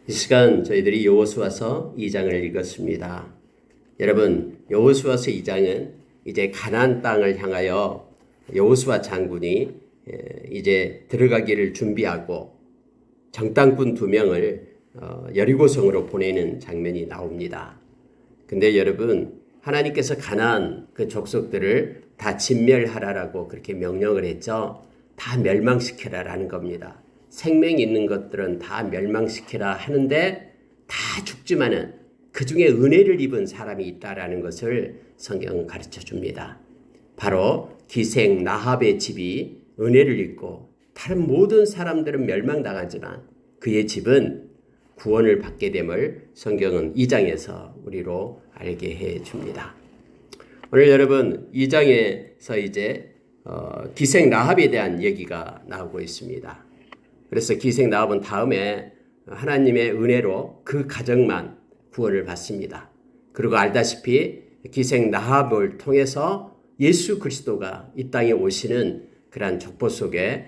이 시간 저희들이 여호수아서 2장을 읽었습니다. 여러분, 여호수아서 2장은 이제 가나안 땅을 향하여 여호수아 장군이 이제 들어가기를 준비하고 정탐꾼 2명을 여리고성으로 보내는 장면이 나옵니다. 근데 여러분, 하나님께서 가나안 그 족속들을 다 진멸하라라고 그렇게 명령을 했죠. 다 멸망시켜라라는 겁니다. 생명이 있는 것들은 다 멸망시키라 하는데 다 죽지만은 그 중에 은혜를 입은 사람이 있다라는 것을 성경은 가르쳐 줍니다. 바로 기생 라합의 집이 은혜를 입고 다른 모든 사람들은 멸망당하지만 그의 집은 구원을 받게 됨을 성경은 2장에서 우리로 알게 해 줍니다. 오늘 여러분 2장에서 이제 기생 라합에 대한 얘기가 나오고 있습니다. 그래서 기생 라합은 다음에 하나님의 은혜로 그 가정만 구원을 받습니다. 그리고 알다시피 기생 라합을 통해서 예수 그리스도가 이 땅에 오시는 그러한 족보 속에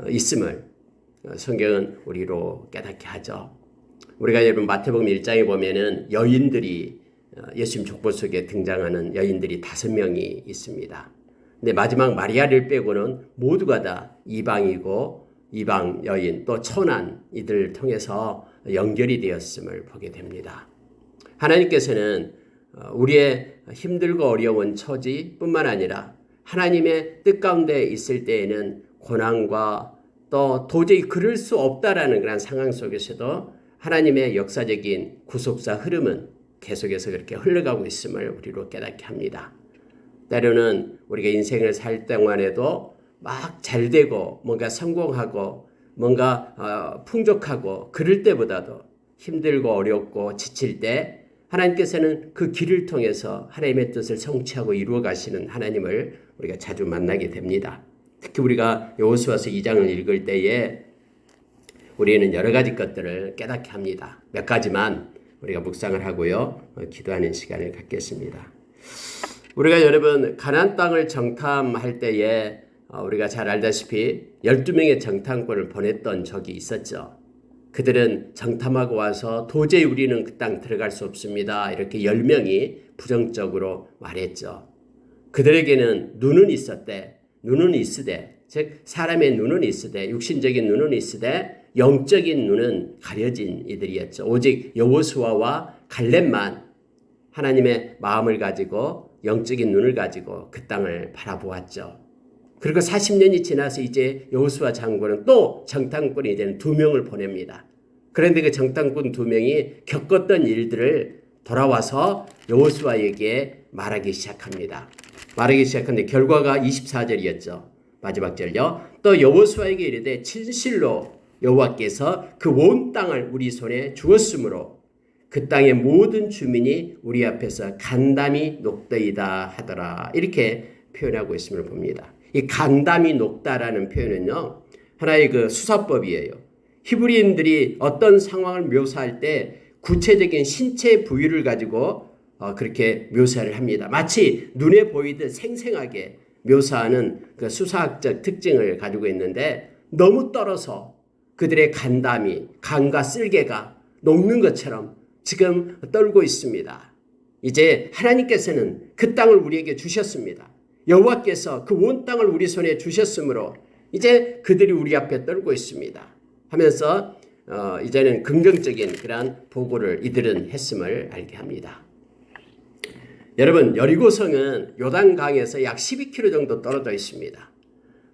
있음을 성경은 우리로 깨닫게 하죠. 우리가 여러분 마태복음 1장에 보면은 여인들이 예수님 족보 속에 등장하는 여인들이 5명이 있습니다. 근데 마지막 마리아를 빼고는 모두가 다 이방이고 이방 여인 또 천한 이들을 통해서 연결이 되었음을 보게 됩니다. 하나님께서는 우리의 힘들고 어려운 처지뿐만 아니라 하나님의 뜻 가운데 있을 때에는 고난과 또 도저히 그럴 수 없다라는 그런 상황 속에서도 하나님의 역사적인 구속사 흐름은 계속해서 그렇게 흘러가고 있음을 우리로 깨닫게 합니다. 때로는 우리가 인생을 살 동안에도 막 잘되고 뭔가 성공하고 뭔가 풍족하고 그럴 때보다도 힘들고 어렵고 지칠 때 하나님께서는 그 길을 통해서 하나님의 뜻을 성취하고 이루어 가시는 하나님을 우리가 자주 만나게 됩니다. 특히 우리가 여호수아서 2장을 읽을 때에 우리는 여러 가지 것들을 깨닫게 합니다. 몇 가지만 우리가 묵상을 하고요. 기도하는 시간을 갖겠습니다. 우리가 여러분 가나안 땅을 정탐할 때에 우리가 잘 알다시피 12명의 정탐꾼을 보냈던 적이 있었죠. 그들은 정탐하고 와서 도저히 우리는 그 땅 들어갈 수 없습니다. 이렇게 10명이 부정적으로 말했죠. 그들에게는 눈은 있었대. 눈은 있으되 즉 사람의 눈은 있으되 육신적인 눈은 있으되 영적인 눈은 가려진 이들이었죠. 오직 여호수아와 갈렙만 하나님의 마음을 가지고 영적인 눈을 가지고 그 땅을 바라보았죠. 그리고 40년이 지나서 이제 여호수아 장군은 또 정탐꾼이 이제는 2명을 보냅니다. 그런데 그 정탐꾼 2명이 겪었던 일들을 돌아와서 여호수아에게 말하기 시작합니다. 말하기 시작하는데 결과가 24절이었죠. 마지막 절요. 또 여호수아에게 이르되 진실로 여호와께서 그 온 땅을 우리 손에 주었으므로 그 땅의 모든 주민이 우리 앞에서 간담이 녹더이다 하더라. 이렇게 표현하고 있음을 봅니다. 이 간담이 녹다라는 표현은요, 하나의 그 수사법이에요. 히브리인들이 어떤 상황을 묘사할 때 구체적인 신체 부위를 가지고 그렇게 묘사를 합니다. 마치 눈에 보이듯 생생하게 묘사하는 그 수사학적 특징을 가지고 있는데 너무 떨어서 그들의 간담이, 간과 쓸개가 녹는 것처럼 지금 떨고 있습니다. 이제 하나님께서는 그 땅을 우리에게 주셨습니다. 여호와께서 그 온 땅을 우리 손에 주셨으므로 이제 그들이 우리 앞에 떨고 있습니다. 하면서 이제는 긍정적인 그러한 보고를 이들은 했음을 알게 합니다. 여러분 여리고성은 요단강에서 약 12km 정도 떨어져 있습니다.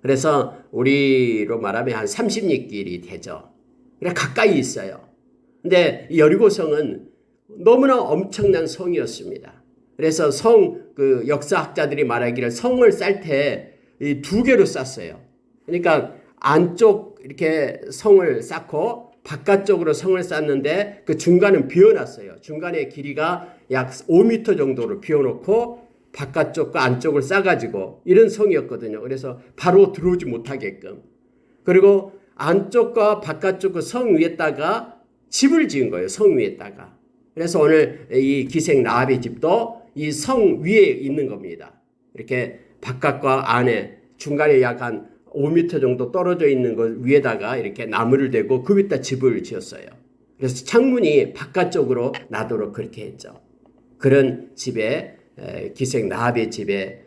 그래서 우리로 말하면 한 30리길이 되죠. 그래 가까이 있어요. 근데 여리고성은 너무나 엄청난 성이었습니다. 그래서 그 역사학자들이 말하기를 성을 쌀 때 2개로 쌌어요. 그러니까 안쪽 이렇게 성을 쌓고 바깥쪽으로 성을 쌓는데 그 중간은 비워놨어요. 중간의 길이가 약 5m 정도로 비워놓고 바깥쪽과 안쪽을 싸가지고 이런 성이었거든요. 그래서 바로 들어오지 못하게끔. 그리고 안쪽과 바깥쪽 그 성 위에다가 집을 지은 거예요. 성 위에다가. 그래서 오늘 이 기생 라합의 집도 이 성 위에 있는 겁니다. 이렇게 바깥과 안에 중간에 약 한 5m 정도 떨어져 있는 것 위에다가 이렇게 나무를 대고 그 위에다 집을 지었어요. 그래서 창문이 바깥쪽으로 나도록 그렇게 했죠. 그런 집에 기생 라합의 집에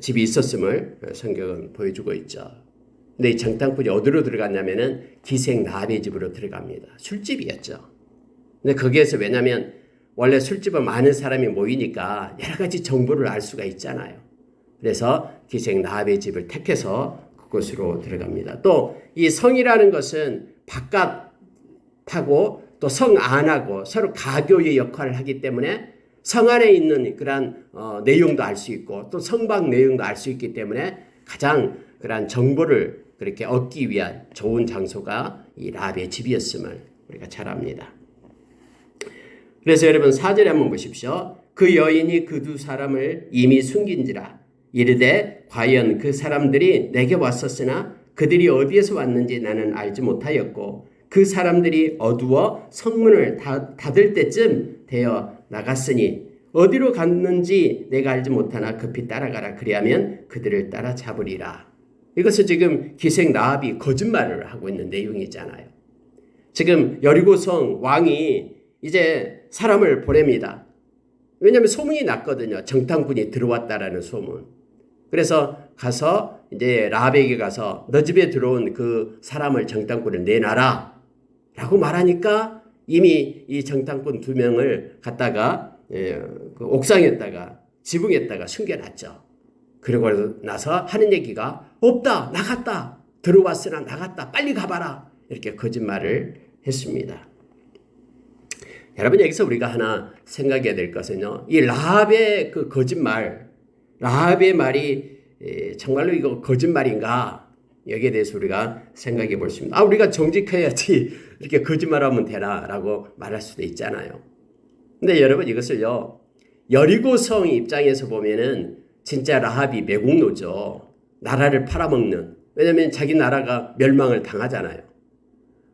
집이 있었음을 성경은 보여주고 있죠. 근데 이 정탐꾼이 어디로 들어갔냐면은 기생 라합의 집으로 들어갑니다. 술집이었죠. 근데 거기에서 왜냐면 원래 술집은 많은 사람이 모이니까 여러 가지 정보를 알 수가 있잖아요. 그래서 기생 라합의 집을 택해서 그곳으로 들어갑니다. 또 이 성이라는 것은 바깥하고 또 성 안하고 서로 가교의 역할을 하기 때문에 성 안에 있는 그러한 내용도 알 수 있고 또 성밖 내용도 알 수 있기 때문에 가장 그러한 정보를 그렇게 얻기 위한 좋은 장소가 이 라합의 집이었음을 우리가 잘 압니다. 그래서 여러분 4절에 한번 보십시오. 그 여인이 그 두 사람을 이미 숨긴지라 이르되 과연 그 사람들이 내게 왔었으나 그들이 어디에서 왔는지 나는 알지 못하였고 그 사람들이 어두워 성문을 닫을 때쯤 되어 나갔으니 어디로 갔는지 내가 알지 못하나 급히 따라가라. 그리하면 그들을 따라잡으리라. 이것은 지금 기생 라합이 거짓말을 하고 있는 내용이잖아요. 지금 여리고성 왕이 이제 사람을 보냅니다. 왜냐하면 소문이 났거든요. 정탐꾼이 들어왔다라는 소문. 그래서 가서 이제 라합에게 가서 너 집에 들어온 그 사람을 정탐꾼을 내놔라 라고 말하니까 이미 이 정탐꾼 2명을 갖다가 그 옥상에다가 지붕에다가 숨겨놨죠. 그러고 나서 하는 얘기가 없다, 나갔다, 들어왔으나 나갔다, 빨리 가봐라 이렇게 거짓말을 했습니다. 여러분 여기서 우리가 하나 생각해야 될 것은요. 이 라합의 그 거짓말, 라합의 말이 정말로 이거 거짓말인가? 여기에 대해서 우리가 생각해 볼 수 있습니다. 우리가 정직해야지 이렇게 거짓말하면 되나라고 말할 수도 있잖아요. 근데 여러분 이것을요. 여리고성 입장에서 보면은 진짜 라합이 매국노죠. 나라를 팔아먹는. 왜냐하면 자기 나라가 멸망을 당하잖아요.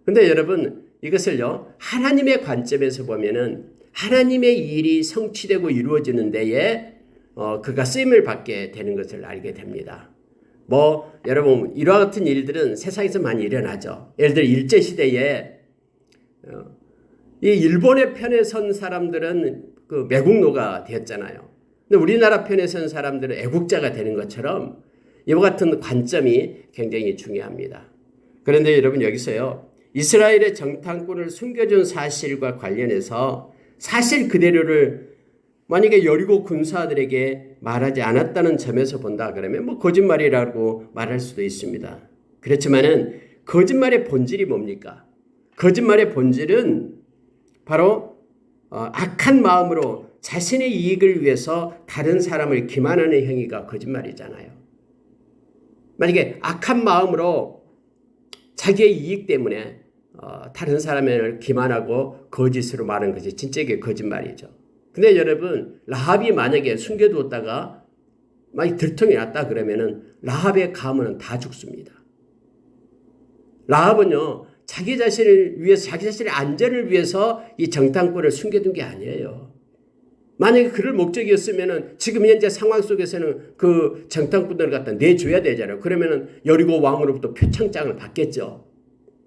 근데 여러분 이것을요. 하나님의 관점에서 보면은 하나님의 일이 성취되고 이루어지는 데에 그가 쓰임을 받게 되는 것을 알게 됩니다. 여러분 이와 같은 일들은 세상에서 많이 일어나죠. 예를 들어 일제시대에 이 일본의 편에 선 사람들은 그 매국노가 되었잖아요. 근데 우리나라 편에 선 사람들은 애국자가 되는 것처럼 이와 같은 관점이 굉장히 중요합니다. 그런데 여러분 여기서요. 이스라엘의 정탐꾼을 숨겨준 사실과 관련해서 사실 그대로를 만약에 여리고 군사들에게 말하지 않았다는 점에서 본다 그러면 거짓말이라고 말할 수도 있습니다. 그렇지만은 거짓말의 본질이 뭡니까? 거짓말의 본질은 바로 악한 마음으로 자신의 이익을 위해서 다른 사람을 기만하는 행위가 거짓말이잖아요. 만약에 악한 마음으로 자기의 이익 때문에 다른 사람을 기만하고 거짓으로 말하는 것이 진짜 이게 거짓말이죠. 근데 여러분 라합이 만약에 숨겨두었다가 만약 들통이 났다 그러면은 라합의 가문은 다 죽습니다. 라합은요 자기 자신을 위해서 자기 자신의 안전을 위해서 이 정탐꾼을 숨겨둔 게 아니에요. 만약에 그럴 목적이었으면은 지금 현재 상황 속에서는 그 정탐꾼들을 갖다 내줘야 되잖아요. 그러면은 여리고 왕으로부터 표창장을 받겠죠.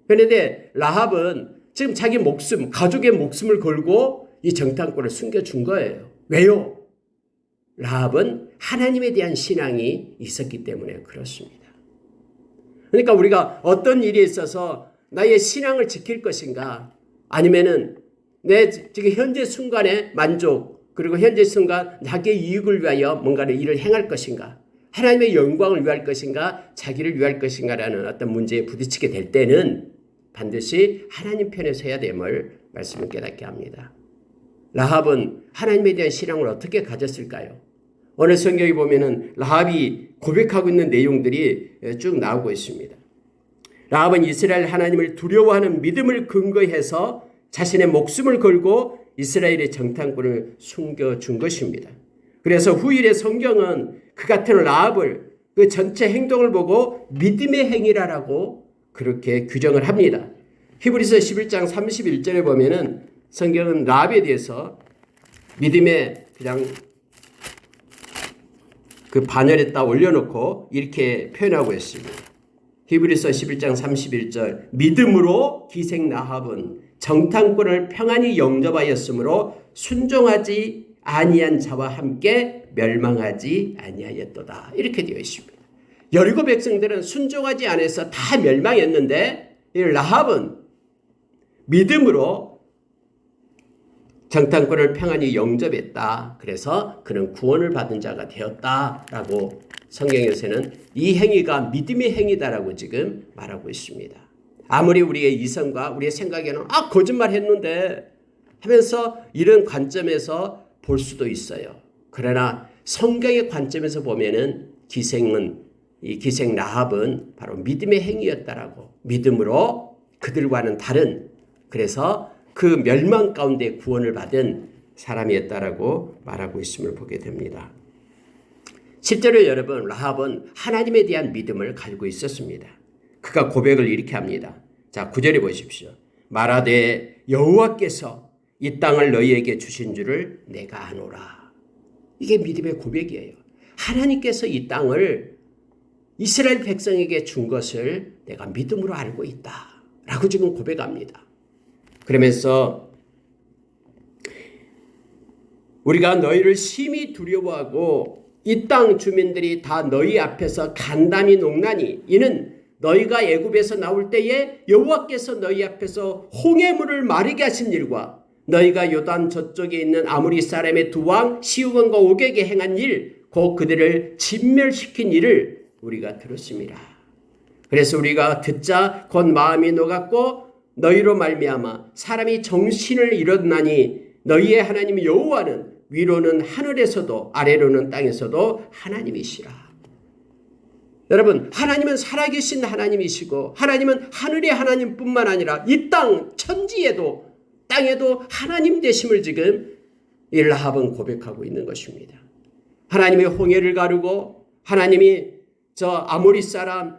그런데 라합은 지금 자기 목숨, 가족의 목숨을 걸고 이 정탐꾼을 숨겨준 거예요. 왜요? 라합은 하나님에 대한 신앙이 있었기 때문에 그렇습니다. 그러니까 우리가 어떤 일에 있어서 나의 신앙을 지킬 것인가 아니면은 내 지금 현재 순간의 만족 그리고 현재 순간 자기의 이익을 위하여 뭔가를 일을 행할 것인가 하나님의 영광을 위할 것인가 자기를 위할 것인가라는 어떤 문제에 부딪히게 될 때는 반드시 하나님 편에 서야 됨을 말씀을 깨닫게 합니다. 라합은 하나님에 대한 신앙을 어떻게 가졌을까요? 오늘 성경에 보면은 라합이 고백하고 있는 내용들이 쭉 나오고 있습니다. 라합은 이스라엘 하나님을 두려워하는 믿음을 근거해서 자신의 목숨을 걸고 이스라엘의 정탐꾼을 숨겨준 것입니다. 그래서 후일의 성경은 그 같은 라합을 그 전체 행동을 보고 믿음의 행위라고 그렇게 규정을 합니다. 히브리서 11장 31절에 보면은 성경은 라합에 대해서 믿음의 그냥 그 반열에다 올려놓고 이렇게 표현하고 있습니다. 히브리서 11장 31절 믿음으로 기생 라합은 정탐꾼을 평안히 영접하였으므로 순종하지 아니한 자와 함께 멸망하지 아니하였도다. 이렇게 되어 있습니다. 여리고 백성들은 순종하지 않아서 다 멸망했는데 이 라합은 믿음으로 정탐꾼을 평안히 영접했다. 그래서 그는 구원을 받은 자가 되었다라고 성경에서는 이 행위가 믿음의 행위다라고 지금 말하고 있습니다. 아무리 우리의 이성과 우리의 생각에는 거짓말 했는데 하면서 이런 관점에서 볼 수도 있어요. 그러나 성경의 관점에서 보면은 이 기생 라합은 바로 믿음의 행위였다라고, 믿음으로 그들과는 다른, 그래서 그 멸망 가운데 구원을 받은 사람이었다라고 말하고 있음을 보게 됩니다. 실제로 여러분, 라합은 하나님에 대한 믿음을 가지고 있었습니다. 그가 고백을 이렇게 합니다. 자, 9절에 보십시오. 말하되 여호와께서 이 땅을 너희에게 주신 줄을 내가 아노라. 이게 믿음의 고백이에요. 하나님께서 이 땅을 이스라엘 백성에게 준 것을 내가 믿음으로 알고 있다 라고 지금 고백합니다. 그러면서 우리가 너희를 심히 두려워하고 이 땅 주민들이 다 너희 앞에서 간담이 녹나니 이는 너희가 애굽에서 나올 때에 여호와께서 너희 앞에서 홍해물을 마르게 하신 일과 너희가 요단 저쪽에 있는 아모리 사람의 두 왕 시우건과 오게게 행한 일, 곧 그들을 진멸시킨 일을 우리가 들었습니다. 그래서 우리가 듣자 곧 마음이 녹았고 너희로 말미암아 사람이 정신을 잃었나니 너희의 하나님 여호와는 위로는 하늘에서도 아래로는 땅에서도 하나님이시라. 여러분, 하나님은 살아계신 하나님이시고 하나님은 하늘의 하나님뿐만 아니라 이 땅 천지에도 땅에도 하나님 되심을 지금 이 라합은 고백하고 있는 것입니다. 하나님의 홍해를 가르고 하나님이 저 아모리 사람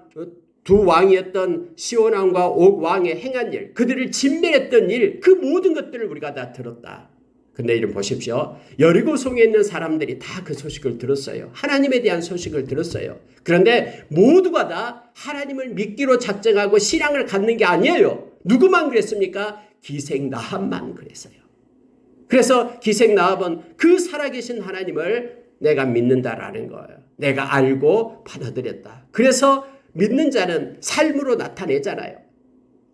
두 왕이었던 시온 왕과 옥 왕의 행한 일, 그들을 진멸했던 일, 그 모든 것들을 우리가 다 들었다. 근데 이름 보십시오. 여리고성에 있는 사람들이 다 그 소식을 들었어요. 하나님에 대한 소식을 들었어요. 그런데 모두가 다 하나님을 믿기로 작정하고 신앙을 갖는 게 아니에요. 누구만 그랬습니까? 기생 라합만 그랬어요. 그래서 기생 라합은 그 살아계신 하나님을 내가 믿는다라는 거예요. 내가 알고 받아들였다. 그래서 믿는 자는 삶으로 나타내잖아요.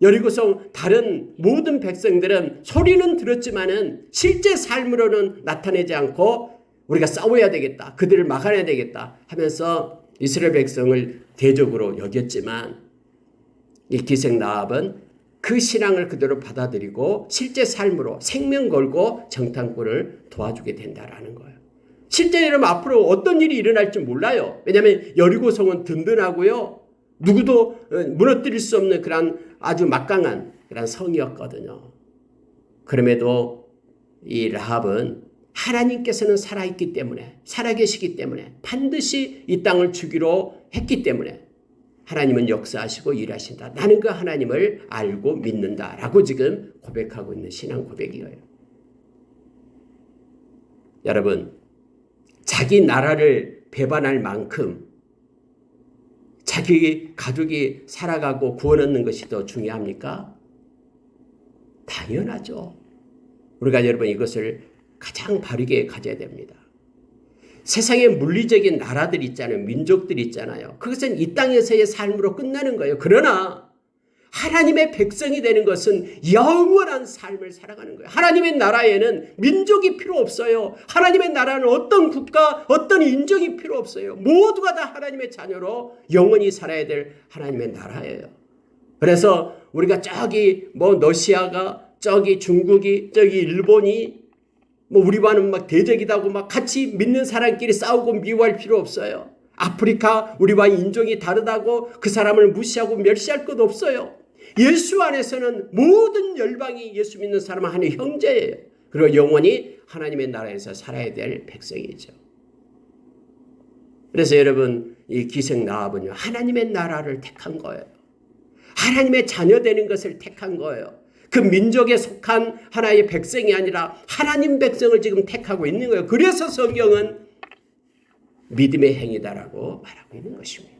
여리고성 다른 모든 백성들은 소리는 들었지만은 실제 삶으로는 나타내지 않고 우리가 싸워야 되겠다, 그들을 막아내야 되겠다 하면서 이스라엘 백성을 대적으로 여겼지만 이 기생 라합은 그 신앙을 그대로 받아들이고 실제 삶으로 생명 걸고 정탐꾼을 도와주게 된다라는 거예요. 실제 여러분 앞으로 어떤 일이 일어날지 몰라요. 왜냐하면 여리고성은 든든하고요. 누구도 무너뜨릴 수 없는 그런 아주 막강한 그런 성이었거든요. 그럼에도 이 라합은 하나님께서는 살아있기 때문에, 살아계시기 때문에, 반드시 이 땅을 주기로 했기 때문에 하나님은 역사하시고 일하신다. 나는 그 하나님을 알고 믿는다라고 지금 고백하고 있는 신앙 고백이에요. 여러분, 자기 나라를 배반할 만큼 자기 가족이 살아가고 구원 얻는 것이 더 중요합니까? 당연하죠. 우리가 여러분 이것을 가장 바르게 가져야 됩니다. 세상에 물리적인 나라들 있잖아요. 민족들 있잖아요. 그것은 이 땅에서의 삶으로 끝나는 거예요. 그러나 하나님의 백성이 되는 것은 영원한 삶을 살아가는 거예요. 하나님의 나라에는 민족이 필요 없어요. 하나님의 나라는 어떤 국가, 어떤 인종이 필요 없어요. 모두가 다 하나님의 자녀로 영원히 살아야 될 하나님의 나라예요. 그래서 우리가 저기 러시아가, 저기 중국이, 저기 일본이 우리와는 막 대적이다고 막 같이 믿는 사람끼리 싸우고 미워할 필요 없어요. 아프리카 우리와 인종이 다르다고 그 사람을 무시하고 멸시할 것 없어요. 예수 안에서는 모든 열방이 예수 믿는 사람은 하나의 형제예요. 그리고 영원히 하나님의 나라에서 살아야 될 백성이죠. 그래서 여러분 이 기생 라합은요, 하나님의 나라를 택한 거예요. 하나님의 자녀 되는 것을 택한 거예요. 그 민족에 속한 하나의 백성이 아니라 하나님 백성을 지금 택하고 있는 거예요. 그래서 성경은 믿음의 행위다라고 말하고 있는 것입니다.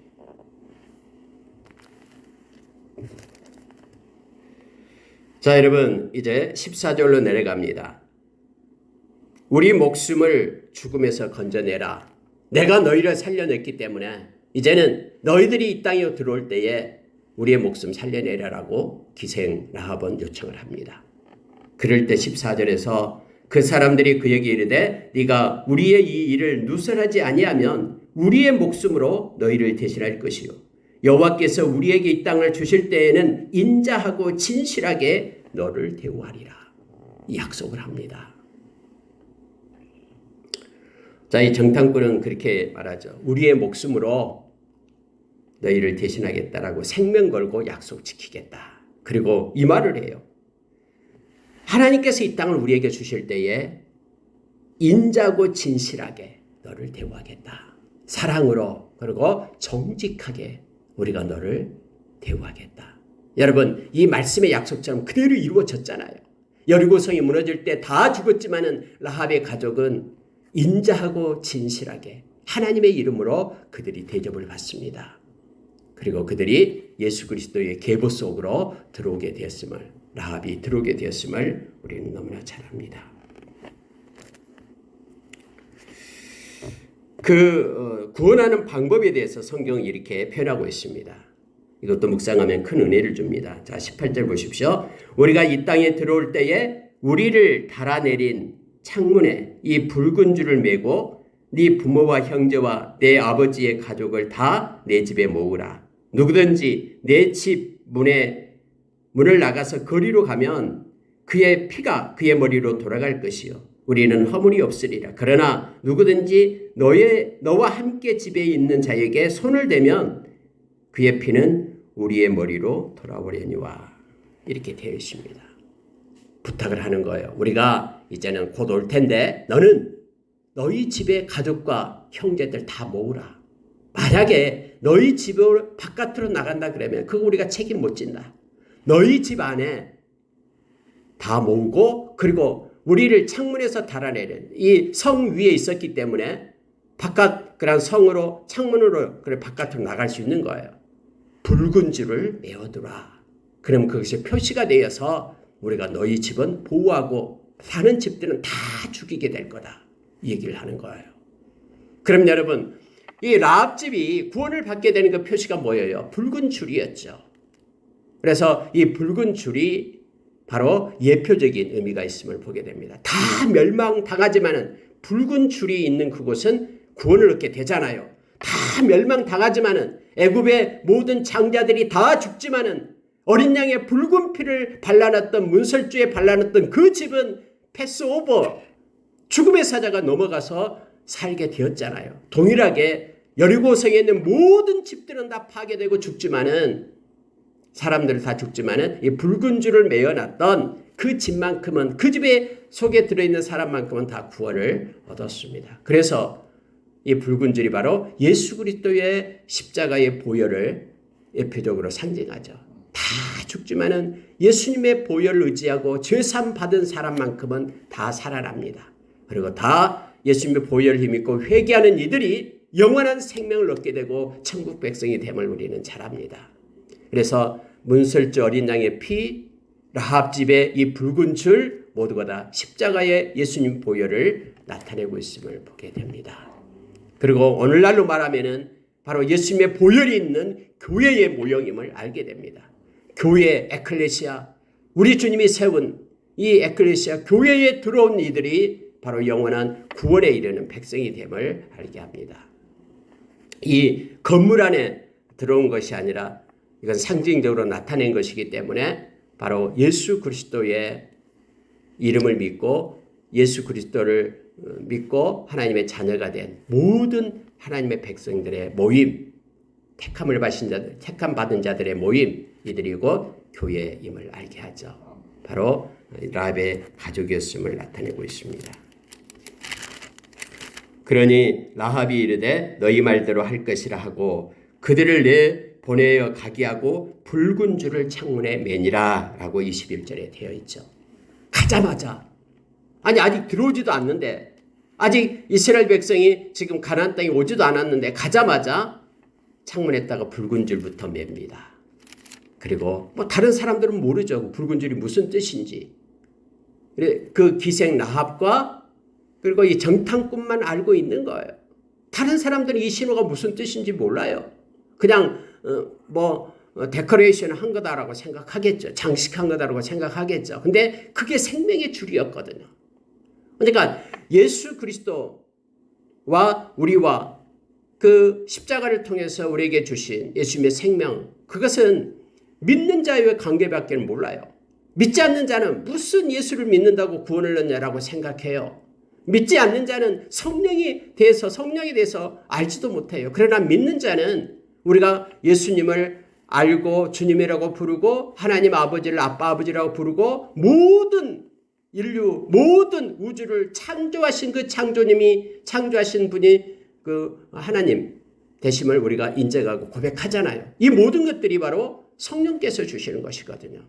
자, 여러분 이제 14절로 내려갑니다. 우리 목숨을 죽음에서 건져내라. 내가 너희를 살려냈기 때문에 이제는 너희들이 이 땅에 들어올 때에 우리의 목숨 살려내라라고 기생 라합은 요청을 합니다. 그럴 때 14절에서 그 사람들이 그에게 이르되 네가 우리의 이 일을 누설하지 아니하면 우리의 목숨으로 너희를 대신할 것이요 여호와께서 우리에게 이 땅을 주실 때에는 인자하고 진실하게 너를 대우하리라. 이 약속을 합니다. 자, 이 정탐꾼은 그렇게 말하죠. 우리의 목숨으로 너희를 대신하겠다라고 생명 걸고 약속 지키겠다. 그리고 이 말을 해요. 하나님께서 이 땅을 우리에게 주실 때에 인자고 진실하게 너를 대우하겠다. 사랑으로 그리고 정직하게 우리가 너를 대우하겠다. 여러분, 이 말씀의 약속처럼 그대로 이루어졌잖아요. 여리고성이 무너질 때 다 죽었지만은 라합의 가족은 인자하고 진실하게 하나님의 이름으로 그들이 대접을 받습니다. 그리고 그들이 예수 그리스도의 계보 속으로 들어오게 되었음을, 라합이 들어오게 되었음을 우리는 너무나 잘 압니다. 구원하는 방법에 대해서 성경은 이렇게 표현하고 있습니다. 이것도 묵상하면 큰 은혜를 줍니다. 자, 18절 보십시오. 우리가 이 땅에 들어올 때에 우리를 달아내린 창문에 이 붉은 줄을 메고 네 부모와 형제와 내 아버지의 가족을 다 내 집에 모으라. 누구든지 내 집 문을 나가서 거리로 가면 그의 피가 그의 머리로 돌아갈 것이요 우리는 허물이 없으리라. 그러나 누구든지 너와 함께 집에 있는 자에게 손을 대면 그의 피는 우리의 머리로 돌아오려니와. 이렇게 되어 있습니다. 부탁을 하는 거예요. 우리가 이제는 곧 올 텐데 너는 너희 집의 가족과 형제들 다 모으라. 만약에 너희 집을 바깥으로 나간다 그러면 그거 우리가 책임 못 진다. 너희 집 안에 다 모으고 그리고 우리를 창문에서 달아내는 이 성 위에 있었기 때문에 바깥 그런 성으로 창문으로 그래 바깥으로 나갈 수 있는 거예요. 붉은 줄을 메어두라. 그럼 그것이 표시가 되어서 우리가 너희 집은 보호하고 사는 집들은 다 죽이게 될 거다. 이 얘기를 하는 거예요. 그럼 여러분, 이 라합 집이 구원을 받게 되는 그 표시가 뭐예요? 붉은 줄이었죠. 그래서 이 붉은 줄이 바로 예표적인 의미가 있음을 보게 됩니다. 다 멸망당하지만은 붉은 줄이 있는 그곳은 구원을 얻게 되잖아요. 다 멸망당하지만은 애굽의 모든 장자들이 다 죽지만은 어린 양의 붉은 피를 발라놨던 문설주에 발라놨던 그 집은 패스오버 죽음의 사자가 넘어가서 살게 되었잖아요. 동일하게 여리고성에 있는 모든 집들은 다 파괴되고 죽지만은 사람들 다 죽지만은 이 붉은 줄을 메어놨던 그 집만큼은 그 집에 속에 들어있는 사람만큼은 다 구원을 얻었습니다. 그래서 이 붉은 줄이 바로 예수 그리스도의 십자가의 보혈을 예표적으로 상징하죠. 다 죽지만은 예수님의 보혈을 의지하고 죄사함 받은 사람만큼은 다 살아납니다. 그리고 다 예수님의 보혈을 힘입고 회개하는 이들이 영원한 생명을 얻게 되고 천국 백성이 됨을 우리는 잘 압니다. 그래서 문설주 어린 양의 피, 라합 집의 이 붉은 줄 모두가 다 십자가의 예수님 보혈을 나타내고 있음을 보게 됩니다. 그리고 오늘날로 말하면은 바로 예수님의 보혈이 있는 교회의 모형임을 알게 됩니다. 교회, 에클레시아, 우리 주님이 세운 이 에클레시아 교회에 들어온 이들이 바로 영원한 구원에 이르는 백성이 됨을 알게 합니다. 이 건물 안에 들어온 것이 아니라 이건 상징적으로 나타낸 것이기 때문에 바로 예수 그리스도의 이름을 믿고 예수 그리스도를 믿고 하나님의 자녀가 된 모든 하나님의 백성들의 모임, 택함 받은 자들의 모임, 이들이 곧 교회임을 알게 하죠. 바로 라합의 가족이었음을 나타내고 있습니다. 그러니 라합이 이르되 너희 말대로 할 것이라 하고 그들을 보내어 가게 하고 붉은 줄을 창문에 매니라 라고 21절에 되어 있죠. 가자마자 아직 들어오지도 않는데 아직 이스라엘 백성이 지금 가나안 땅에 오지도 않았는데 가자마자 창문에다가 붉은 줄부터 맵니다. 그리고 뭐 다른 사람들은 모르죠. 붉은 줄이 무슨 뜻인지. 그 기생 라합과 그리고 이 정탐꾼만 알고 있는 거예요. 다른 사람들은 이 신호가 무슨 뜻인지 몰라요. 그냥 데코레이션 한 거다라고 생각하겠죠. 장식한 거다라고 생각하겠죠. 근데 그게 생명의 줄이었거든요. 그러니까 예수 그리스도와 우리와 그 십자가를 통해서 우리에게 주신 예수님의 생명, 그것은 믿는 자의 관계밖에 몰라요. 믿지 않는 자는 무슨 예수를 믿는다고 구원을 얻냐라고 생각해요. 믿지 않는 자는 성령에 대해서 알지도 못해요. 그러나 믿는 자는 우리가 예수님을 알고 주님이라고 부르고 하나님 아버지를 아빠 아버지라고 부르고 모든 인류 모든 우주를 창조하신 그 창조하신 분이 그 하나님 되심을 우리가 인정하고 고백하잖아요. 이 모든 것들이 바로 성령께서 주시는 것이거든요.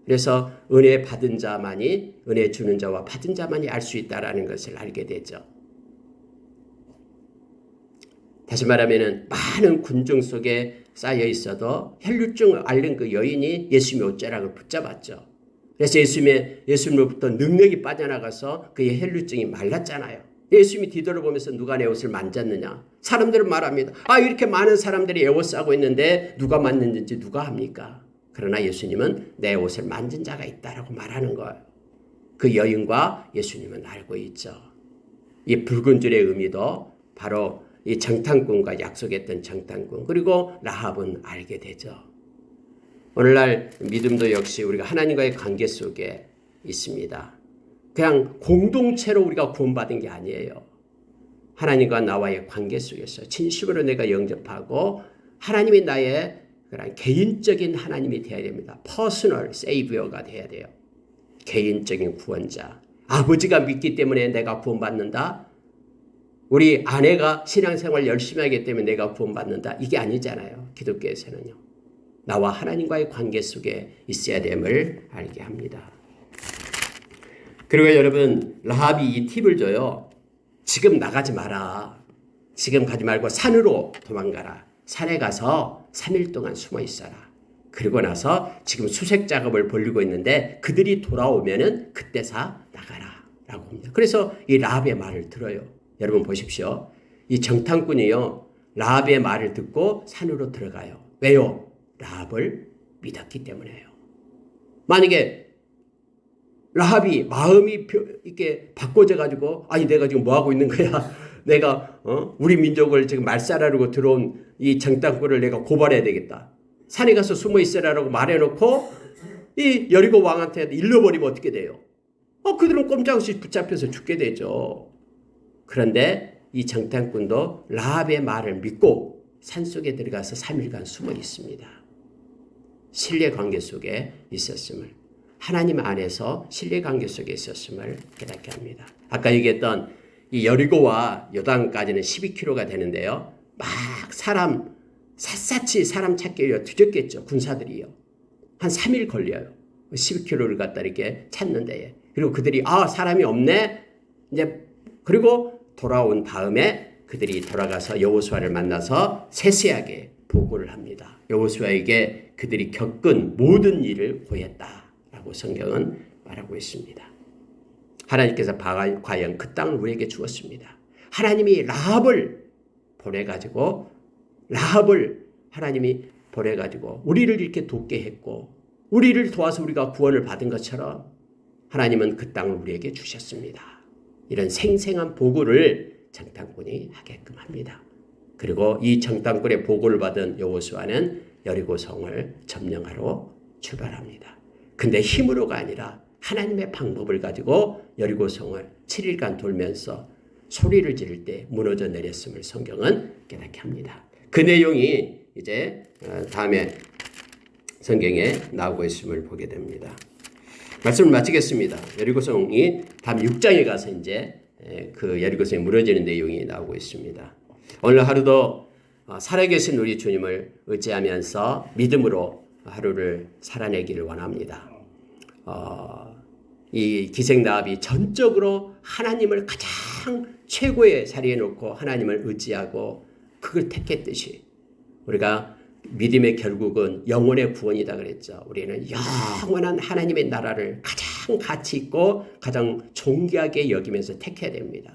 그래서 은혜 받은 자만이 은혜 주는 자와 받은 자만이 알 수 있다라는 것을 알게 되죠. 다시 말하면 많은 군중 속에 쌓여 있어도 혈류증을 앓는 그 여인이 예수님의 옷자락을 붙잡았죠. 그래서 예수님으로부터 능력이 빠져나가서 그의 혈류증이 말랐잖아요. 예수님이 뒤돌아보면서 누가 내 옷을 만졌느냐? 사람들은 말합니다. 이렇게 많은 사람들이 에워싸고 있는데 누가 만졌는지 누가 합니까? 그러나 예수님은 내 옷을 만진 자가 있다라고 말하는 거예요. 그 여인과 예수님은 알고 있죠. 이 붉은 줄의 의미도 바로 이 정탐꾼과 약속했던 정탐꾼 그리고 라합은 알게 되죠. 오늘날 믿음도 역시 우리가 하나님과의 관계 속에 있습니다. 그냥 공동체로 우리가 구원받은 게 아니에요. 하나님과 나와의 관계 속에서 진심으로 내가 영접하고 하나님이 나의 그런 개인적인 하나님이 되어야 됩니다. 퍼스널 세이비어가 되어야 돼요. 개인적인 구원자. 아버지가 믿기 때문에 내가 구원받는다. 우리 아내가 신앙생활 열심히 하기 때문에 내가 구원받는다. 이게 아니잖아요. 기독교에서는요. 나와 하나님과의 관계 속에 있어야 됨을 알게 합니다. 그리고 여러분 라합이 이 팁을 줘요. 지금 나가지 마라. 지금 가지 말고 산으로 도망가라. 산에 가서 3일 동안 숨어 있어라. 그리고 나서 지금 수색 작업을 벌이고 있는데 그들이 돌아오면은 그때서 나가라 라고 합니다. 그래서 이 라합의 말을 들어요. 여러분 보십시오. 이 정탐꾼이요. 라합의 말을 듣고 산으로 들어가요. 왜요? 라합을 믿었기 때문에요. 만약에 라합이 마음이 이렇게 바꿔져 가지고 아니 내가 지금 뭐 하고 있는 거야? 내가 우리 민족을 지금 말살하려고 들어온 이 정탐꾼을 내가 고발해야 되겠다. 산에 가서 숨어 있으라라고 말해놓고 이 여리고 왕한테 일러버리면 어떻게 돼요? 그들은 꼼짝없이 붙잡혀서 죽게 되죠. 그런데 이 정탐꾼도 라합의 말을 믿고 산속에 들어가서 3일간 숨어 있습니다. 신뢰관계 속에 있었음을 하나님 안에서 신뢰관계 속에 있었음을 깨닫게 합니다. 아까 얘기했던 이 여리고와 요단까지는 12km가 되는데요. 막 샅샅이 사람 찾기가 뒤졌겠죠. 군사들이요. 한 3일 걸려요. 12km를 갖다 이렇게 찾는데. 그리고 그들이 사람이 없네. 이제 그리고 돌아온 다음에 그들이 돌아가서 여호수아를 만나서 세세하게 보고를 합니다. 여호수아에게 그들이 겪은 모든 일을 고했다라고 성경은 말하고 있습니다. 하나님께서 과연 그 땅을 우리에게 주었습니다. 하나님이 라합을 보내가지고 하나님이 보내가지고 우리를 이렇게 돕게 했고 우리를 도와서 우리가 구원을 받은 것처럼 하나님은 그 땅을 우리에게 주셨습니다. 이런 생생한 보고를 정탐꾼이 하게끔 합니다. 그리고 이 정탐꾼의 보고를 받은 여호수아는 여리고성을 점령하러 출발합니다. 근데 힘으로가 아니라 하나님의 방법을 가지고 여리고성을 7일간 돌면서 소리를 지를 때 무너져 내렸음을 성경은 깨닫게 합니다. 그 내용이 이제 다음에 성경에 나오고 있음을 보게 됩니다. 말씀을 마치겠습니다. 여리고성이 다음 6장에 가서 이제 그 여리고성이 무너지는 내용이 나오고 있습니다. 오늘 하루도 살아계신 우리 주님을 의지하면서 믿음으로 하루를 살아내기를 원합니다. 이 기생라합이 전적으로 하나님을 가장 최고의 자리에 놓고 하나님을 의지하고 그걸 택했듯이 우리가 믿음의 결국은 영혼의 구원이다 그랬죠. 우리는 영원한 하나님의 나라를 가장 가치 있고 가장 존귀하게 여기면서 택해야 됩니다.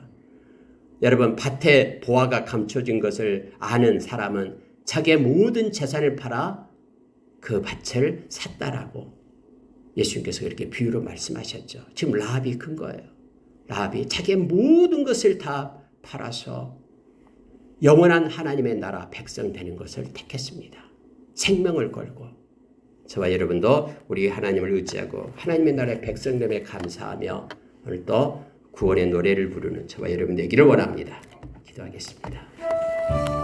여러분, 밭에 보화가 감춰진 것을 아는 사람은 자기의 모든 재산을 팔아 그 밭을 샀다라고 예수님께서 그렇게 비유로 말씀하셨죠. 지금 라합이 큰 거예요. 라합이 자기의 모든 것을 다 팔아서 영원한 하나님의 나라 백성 되는 것을 택했습니다. 생명을 걸고. 저와 여러분도 우리 하나님을 의지하고 하나님의 나라의 백성됨에 감사하며 오늘 또 구원의 노래를 부르는 저와 여러분 되기를 원합니다. 기도하겠습니다.